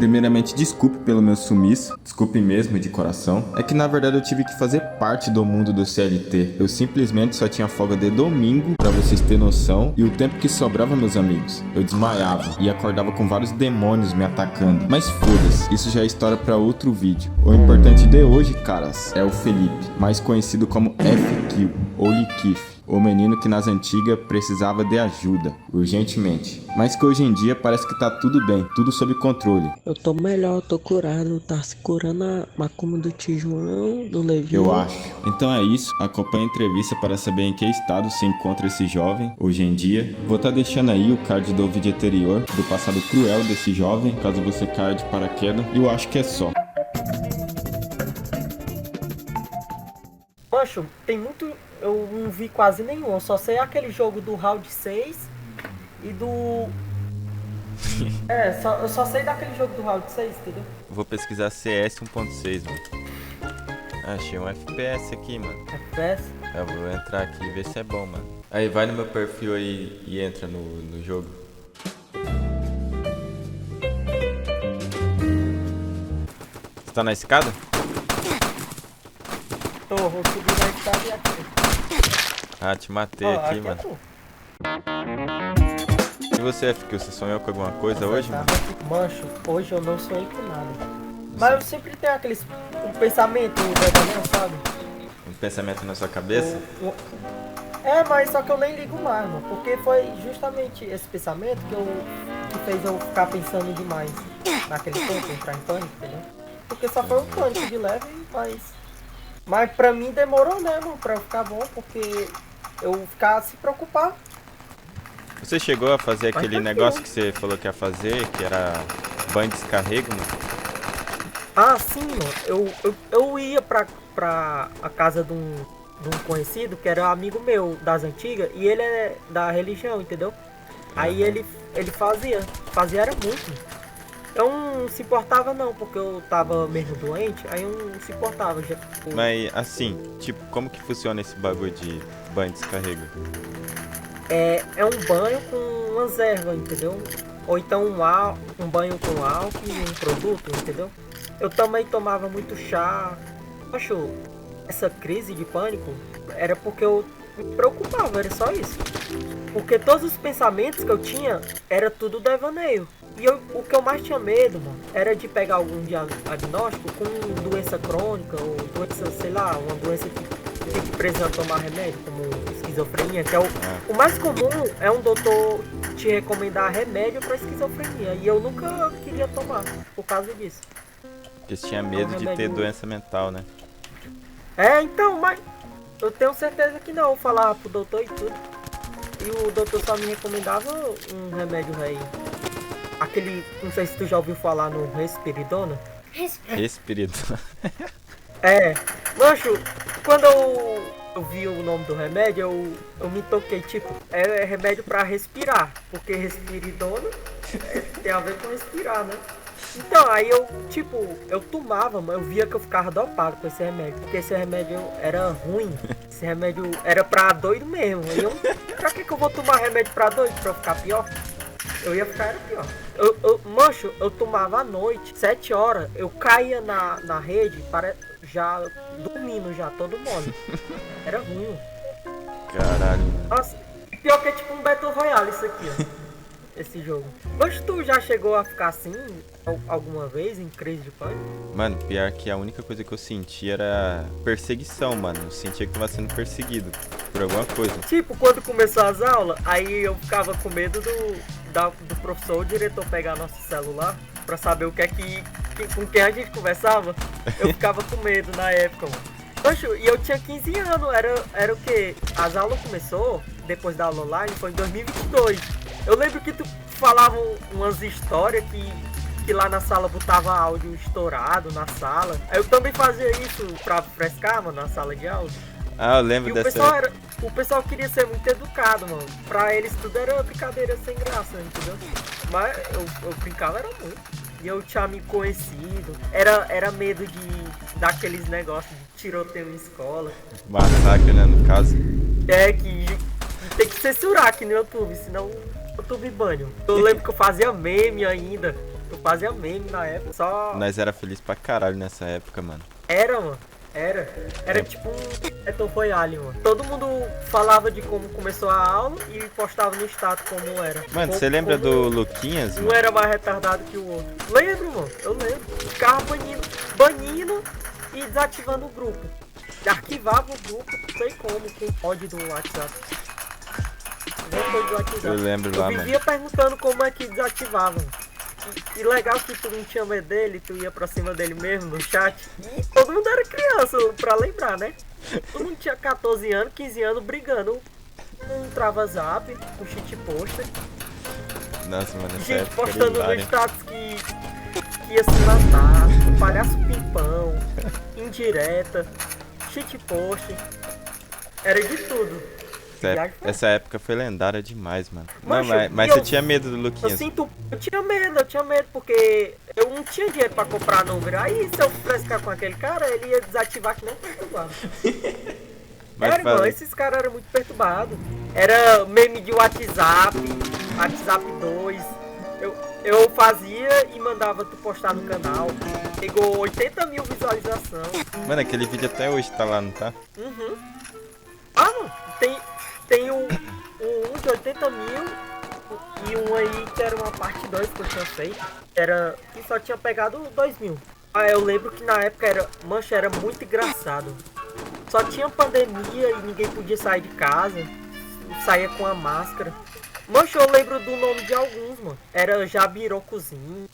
Primeiramente, desculpe pelo meu sumiço, desculpe mesmo de coração. É que na verdade eu tive que fazer parte do mundo do CLT. Eu simplesmente só tinha folga de domingo, pra vocês terem noção, e o tempo que sobrava, meus amigos, eu desmaiava e acordava com vários demônios me atacando. Mas foda-se, isso já é história pra outro vídeo. O importante de hoje, caras, é o Felipe, mais conhecido como FQ ou Likif. O menino que nas antigas precisava de ajuda, urgentemente. Mas que hoje em dia parece que tá tudo bem, tudo sob controle. Eu tô melhor, eu tô curado, tá se curando a macumba do tio João, do Levi. Eu acho. Então é isso, acompanhe a entrevista para saber em que estado se encontra esse jovem hoje em dia. Vou estar deixando aí o card do vídeo anterior, do passado cruel desse jovem, caso você caia de paraquedas. E eu acho que é só. Mancho, tem muito... Eu não vi quase nenhum, eu só sei aquele jogo do Round 6 e do... eu só sei daquele jogo do Round 6, entendeu? Vou pesquisar CS 1.6, mano. Achei um FPS aqui, mano. FPS? Eu vou entrar aqui e ver se é bom, mano. Aí vai no meu perfil aí e entra no jogo. Você tá na escada? Vou subir na escada e aqui. Ah, te matei aqui, é mano. tu. E você, FQ, você sonhou com alguma coisa hoje, mano? Mancho, hoje eu não sonhei com nada. Mas eu sempre tenho aqueles... Um pensamento, sabe? Um pensamento na sua cabeça? Mas só que eu nem ligo mais, mano. Porque foi justamente esse pensamento que fez eu ficar pensando demais naquele tempo, entrar em pânico, entendeu? Porque só foi um pânico de leve, mas pra mim demorou, né, mano, pra eu ficar bom, porque eu ficar se preocupar. Você chegou a fazer aquele tranquilo. negócio que você falou que ia fazer, que era banho de descarrego, mano? Ah, sim, mano. Eu ia pra a casa de um conhecido, que era amigo meu das antigas, e ele é da religião, entendeu? Aí ele fazia era muito. Eu não se importava não, porque eu tava mesmo doente, aí eu não se importava. Mas assim, tipo, como que funciona esse bagulho de banho de descarrego? É um banho com umas ervas, entendeu? Ou então um banho com álcool e um produto, entendeu? Eu também tomava muito chá. Acho, essa crise de pânico era porque eu me preocupava, era só isso. Porque todos os pensamentos que eu tinha era tudo devaneio. E o que eu mais tinha medo, mano, era de pegar algum diagnóstico com doença crônica ou doença, sei lá, uma doença que precisa tomar remédio, como esquizofrenia, que é o mais comum é um doutor te recomendar remédio para esquizofrenia. E eu nunca queria tomar por causa disso. Porque você tinha medo de ter doença mental, né? Então, mas eu tenho certeza que não. Eu falava pro doutor e tudo. E o doutor só me recomendava um remédio aí. Aquele, não sei se tu já ouviu falar no Respiridona. Respiridona. Mancho, quando eu vi o nome do remédio, eu me toquei, tipo, é remédio pra respirar. Porque Respiridona tem a ver com respirar, né? Então, aí eu tomava, mas eu via que eu ficava dopado com esse remédio. Porque esse remédio era ruim. Esse remédio era pra doido mesmo. E pra que eu vou tomar remédio pra doido? Pra eu ficar pior? Eu ia ficar pior. Mancho, eu tomava à noite, 7 horas, eu caía na rede, já dormindo já, todo mole. Era ruim. Caralho. Nossa, pior que é tipo um Battle Royale isso aqui, ó. Esse jogo. Mas tu já chegou a ficar assim alguma vez em crise de pânico? Mano, pior que a única coisa que eu senti era perseguição, mano. Eu sentia que tava sendo perseguido por alguma coisa. Tipo, quando começou as aulas, aí eu ficava com medo do professor ou diretor pegar nosso celular pra saber o que é com quem a gente conversava. Eu ficava com medo na época, mano. Poxa, e eu tinha 15 anos, era o quê? As aulas começou, depois da aula online, foi em 2022. Eu lembro que tu falava umas histórias que lá na sala botava áudio estourado na sala. Aí eu também fazia isso pra frescar, mano, na sala de aula. Ah, eu lembro dessa... O pessoal queria ser muito educado, mano. Pra eles tudo era brincadeira sem graça, entendeu? Mas eu brincava era muito. E eu tinha me conhecido. Era medo daqueles negócios de tiroteio em escola. Massacre, né, no caso. Que tem que censurar aqui no YouTube, senão o YouTube banho. Eu lembro que eu fazia meme ainda. Eu fazia meme na época, só... Nós era feliz pra caralho nessa época, mano. Era, mano. Era tipo um Battle Royale, mano. Todo mundo falava de como começou a aula e postava no status como era. Mano, você lembra do Luquinhas, Um mano? era mais retardado que o outro. Lembro, mano. Eu lembro. Ficava banindo e desativando o grupo. Arquivava o grupo, não sei como, com ódio do WhatsApp. Eu lembro lá, Eu mano. vivia perguntando como é que desativava. E legal que tu não tinha medo dele, tu ia pra cima dele mesmo no chat. E todo mundo era criança, pra lembrar, né? Todo mundo tinha 14 anos, 15 anos brigando. Um trava zap, um shit poster. Nossa, mano, essa Gente época era postando no hilária. status que ia se matar, palhaço pimpão, indireta, shit post. Era de tudo. Essa época foi lendária demais, mano. Não, Mancho, mas e você eu- tinha medo do Luquinhas. Eu tinha medo, porque eu não tinha dinheiro pra comprar número. Aí se eu frescar com aquele cara, ele ia desativar que nem perturbado. Mas Era, irmão, fala- esses caras eram muito perturbados. Era meme de WhatsApp, WhatsApp 2. Eu fazia e mandava tu postar no canal. Pegou 80 mil visualizações. Mano, aquele vídeo até hoje tá lá, não tá? Uhum. Ah, mano, tem um de 80 mil e um aí que era uma parte 2 que eu tinha feito. Era que só tinha pegado 2 mil. Ah, eu lembro que na época era muito engraçado. Só tinha pandemia e ninguém podia sair de casa. Saía com a máscara. Mancha, eu lembro do nome de alguns, mano. Era Jabirocozinho,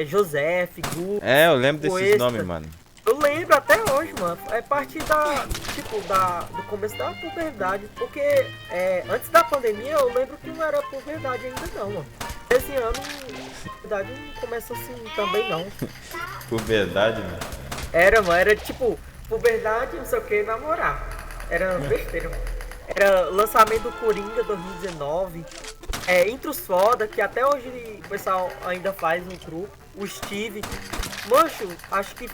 José, Gu. É, eu lembro desses Cuesta. nomes, mano. Eu lembro até hoje, mano. É parte do começo da puberdade. Porque antes da pandemia eu lembro que não era puberdade ainda não, mano. Esse ano, a puberdade não começa assim também não. Por verdade, mano. Era tipo, puberdade, não sei o que, namorar. Era besteira, mano. Era lançamento do Coringa 2019. Intros foda, que até hoje o pessoal ainda faz no grupo. O Steve. Mancho, acho que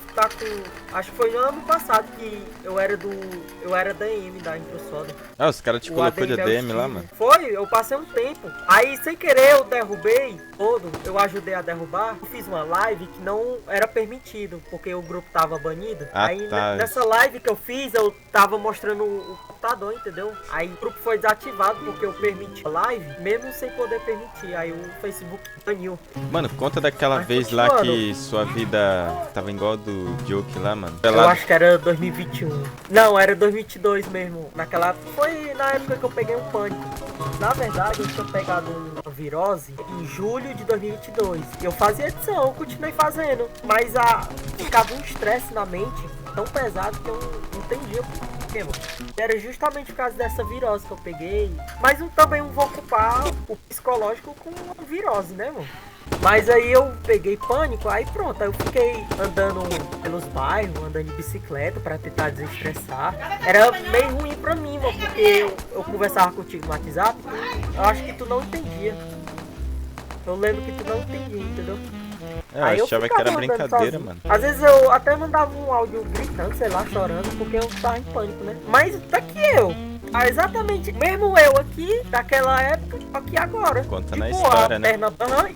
foi no ano passado que eu era DM da Intros Foda. Ah, os caras te O colocou de ADM é o ADM lá, Steve. mano. Foi, eu passei um tempo. Aí, sem querer, eu derrubei todo. Eu ajudei a derrubar. Eu fiz uma live que não era permitido, porque o grupo tava banido. Ah, Aí, tá. nessa live que eu fiz, eu tava mostrando o computador, entendeu? Aí, o grupo foi desativado, porque eu permiti a live, mesmo sem poder permitir. Aí, o Facebook baniu. Mano, conta daquela Mas vez lá continuando. que sua vida tava igual do Joke lá, mano. Eu acho que era 2021. Não, era 2022 mesmo. Naquela foi na época que eu peguei um pânico. Na verdade, eu tinha pegado uma virose em julho de 2022. Eu fazia edição, eu continuei fazendo. Mas ficava um estresse na mente tão pesado que eu não entendia por quê, mano. Era justamente por causa dessa virose que eu peguei. Mas também não vou ocupar o psicológico com a virose, né, mano? Mas aí eu peguei pânico, aí pronto, aí eu fiquei andando pelos bairros, andando de bicicleta pra tentar desestressar. Era meio ruim pra mim, mano, porque eu conversava contigo no WhatsApp, eu acho que tu não entendia. Eu lembro que tu não entendia, entendeu? Eu Aí achava que ficava era andando brincadeira, sozinho. mano. Às vezes eu até mandava um áudio gritando, sei lá, chorando, porque eu tava em pânico, né? Mas tá aqui eu. Exatamente, mesmo eu aqui, daquela época, aqui agora. Conta na a história, né? perna- Aham.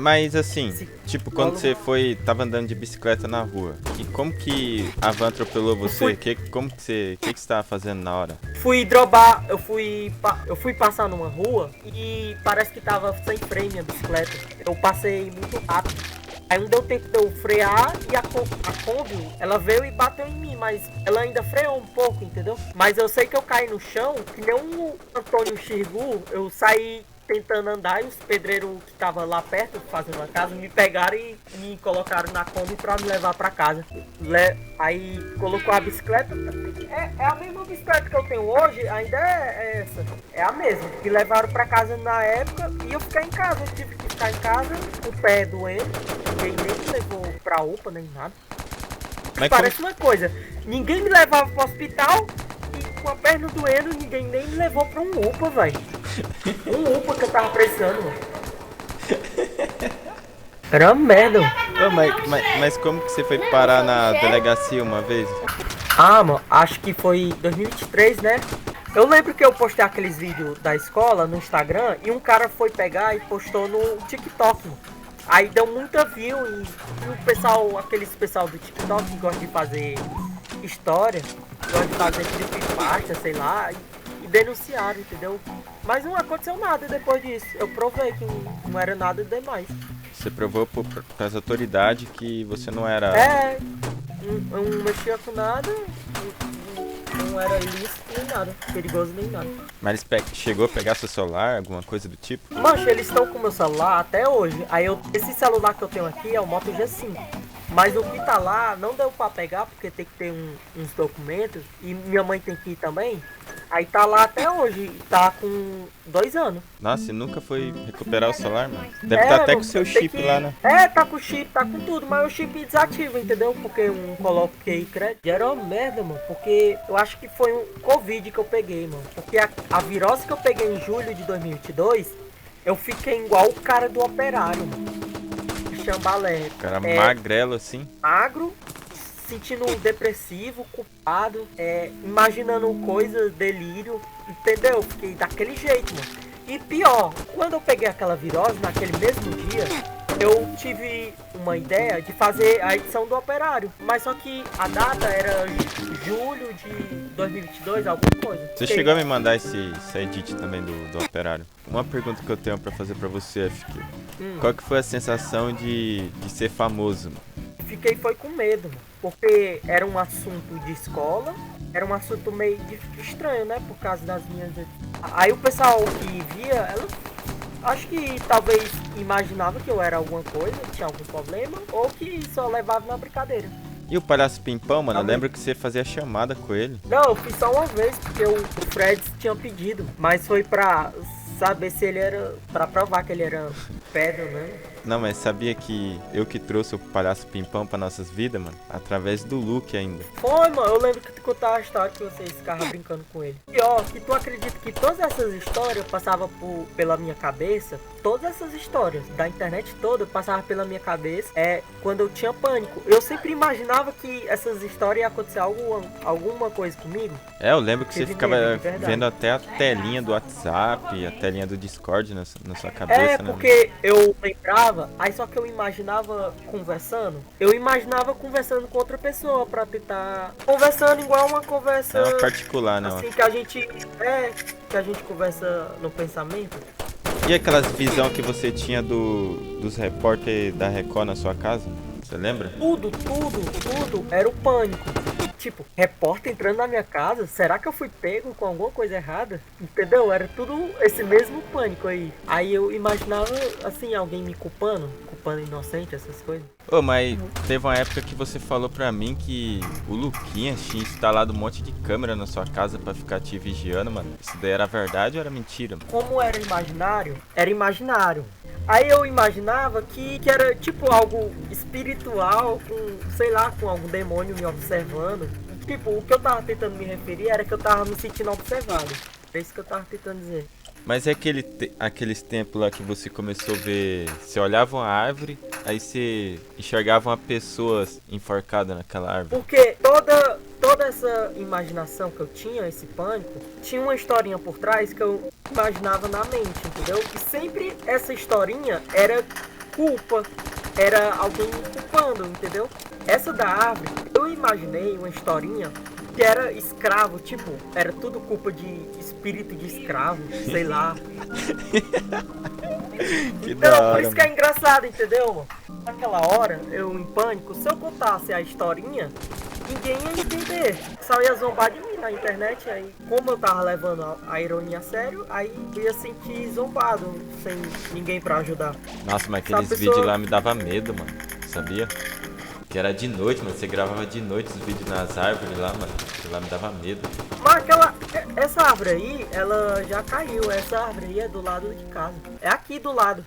Mas assim, Esse tipo, quando colo- você tava andando de bicicleta na rua, e como que a van atropelou você? fui- Como que você tava fazendo na hora? Fui dropar, eu fui passar numa rua e parece que tava sem freio minha bicicleta. Eu passei muito rápido. Aí não deu tempo de eu frear e a Kombi, ela veio e bateu em mim, mas ela ainda freou um pouco, entendeu? Mas eu sei que eu caí no chão, que nem o Antônio Xirgu, eu saí tentando andar e os pedreiros que estavam lá perto, fazendo a casa, me pegaram e me colocaram na Kombi pra me levar pra casa. Aí colocou a bicicleta, é a mesma bicicleta que eu tenho hoje, ainda é essa, é a mesma. Me levaram pra casa na época e eu fiquei em casa, eu tive que ficar em casa, com o pé doendo, ninguém nem me levou pra UPA nem nada. Mas Parece uma coisa, ninguém me levava pro hospital e com a perna doendo, ninguém nem me levou pra um UPA, velho. Um UPA que eu tava precisando, mano. Era uma merda, mano. Mas como que você foi parar na delegacia uma vez? Ah, mano, acho que foi 2023, né? Eu lembro que eu postei aqueles vídeos da escola no Instagram e um cara foi pegar e postou no TikTok, mano. Aí deu muita view e o pessoal, aqueles pessoal do TikTok que gosta de fazer história, gosta de fazer creepypasta, sei lá, e denunciaram, entendeu? Mas não aconteceu nada depois disso. Eu provei que não era nada demais. Você provou para as autoridades que você não era... Não mexia com nada, não era ilícito nem nada, perigoso nem nada. Mas chegou a pegar seu celular, alguma coisa do tipo? Mancha, eles estão com meu celular até hoje. Aí esse celular que eu tenho aqui é o Moto G5. Mas o que tá lá não deu pra pegar porque tem que ter uns documentos. E minha mãe tem que ir também. Aí tá lá até hoje, tá com 2 anos. Nossa, e nunca foi recuperar o celular, mano? Deve estar até com o seu chip lá, né? Tá com o chip, tá com tudo, mas o chip desativa, entendeu? Porque eu não coloquei crédito. E era uma merda, mano, porque eu acho que foi um Covid que eu peguei, mano. Porque a virose que eu peguei em julho de 2022, eu fiquei igual o cara do Operário, mano. Chambalé. Cara magrelo assim. Magro, sentindo depressivo, culpado, imaginando coisas, delírio, entendeu? Fiquei daquele jeito, mano. E pior, quando eu peguei aquela virose, naquele mesmo dia, eu tive uma ideia de fazer a edição do Operário. Mas só que a data era julho de 2022, alguma coisa. Você chegou a me mandar esse edit também do Operário. Uma pergunta que eu tenho pra fazer pra você, FQ. Qual que foi a sensação de ser famoso, mano? Foi com medo, mano. Porque era um assunto de escola, era um assunto meio estranho, né? Por causa das minhas... Aí o pessoal que via, ela... Acho que talvez imaginava que eu era alguma coisa, tinha algum problema, ou que só levava na brincadeira. E o Palhaço Pimpão, mano? Eu lembro que você fazia chamada com ele. Não, eu fiz só uma vez, porque o Fred tinha pedido, mas foi pra saber se ele era... pra provar que ele era pedra, né? Não, mas sabia que eu que trouxe o Palhaço Pimpão pra nossas vidas, mano? Através do Luke ainda. Foi, mano. Eu lembro que tu contava a história que vocês ficavam brincando com ele. E ó, que tu acredita que todas essas histórias passavam pela minha cabeça. Todas essas histórias da internet toda passavam pela minha cabeça. Quando eu tinha pânico. Eu sempre imaginava que essas histórias ia acontecer alguma coisa comigo. Eu lembro que você ficava vendo até a telinha do WhatsApp, a telinha do Discord na sua cabeça, né? Porque eu lembrava. Aí só que eu imaginava conversando. Eu imaginava conversando com outra pessoa pra tentar... Conversando igual uma conversa... É uma particular, né? Assim, que a gente... que a gente conversa no pensamento. E aquelas visões que você tinha dos repórteres da Record na sua casa? Você lembra? Tudo era o pânico. Tipo, repórter entrando na minha casa, será que eu fui pego com alguma coisa errada? Entendeu? Era tudo esse mesmo pânico aí. Aí eu imaginava, assim, alguém me culpando inocente, essas coisas. Ô, mas teve uma época que você falou pra mim que o Luquinhas tinha instalado um monte de câmera na sua casa pra ficar te vigiando, mano. Isso daí era verdade ou era mentira, mano? Como era imaginário? Era imaginário. Aí eu imaginava que era tipo algo espiritual, sei lá, com algum demônio me observando. Tipo, o que eu tava tentando me referir era que eu tava me sentindo observado. É isso que eu tava tentando dizer. Mas é aqueles tempos lá que você começou a ver... Você olhava uma árvore, aí você enxergava uma pessoa enforcada naquela árvore. Porque toda essa imaginação que eu tinha, esse pânico, tinha uma historinha por trás que eu imaginava na mente, entendeu? E sempre essa historinha era culpa, era alguém me culpando, entendeu? Essa da árvore, eu imaginei uma historinha que era escravo, tipo, era tudo culpa de espírito de escravo, sei lá. Que Então, da hora, por isso que é engraçado, entendeu? Naquela hora, eu em pânico, se eu contasse a historinha, ninguém ia entender. Só ia zombar de mim na internet, aí como eu tava levando a ironia a sério, aí eu ia sentir zombado, sem ninguém pra ajudar. Nossa, mas aqueles vídeos lá me dava medo, mano, sabia? Que era de noite, mano, você gravava de noite os vídeos nas árvores lá, mano, que lá me dava medo. Mas essa árvore aí, ela já caiu, essa árvore aí é do lado de casa, é aqui do lado.